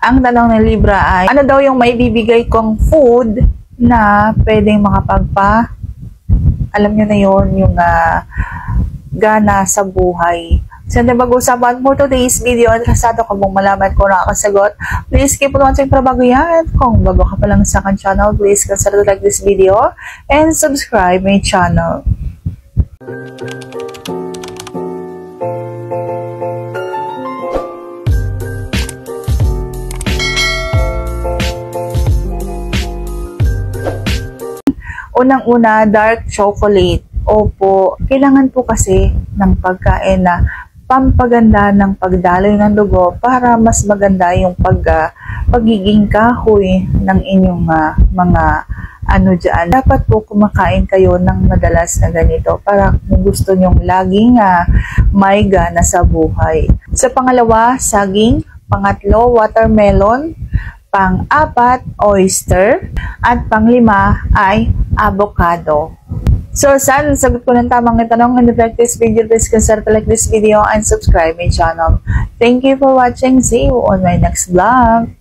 Ang tanong ng Libra ay, ano daw yung maibibigay kong food na pwedeng alam nyo na yun, yung gana sa buhay. So, mag-usapan for today's video. Interesado ka mong malaman kung nakakasagot, please keep on watching para bago yan. Kung bago ka pa lang sa akin channel, please consider to like this video and subscribe my channel. Unang-una, dark chocolate. Opo, kailangan po kasi ng pagkain na pampaganda ng pagdaloy ng dugo para mas maganda yung pagiging kahoy ng inyong mga dyan. Dapat po kumakain kayo ng madalas na ganito para kung gusto nyong laging may gana sa buhay. Sa pangalawa, saging. Pangatlo, watermelon. Pang-apat, oyster. At pang-lima ay avocado. So, saan sagot ko ng tamang tanong and like this video, please consider to like this video and subscribe my channel. Thank you for watching. See you on my next vlog.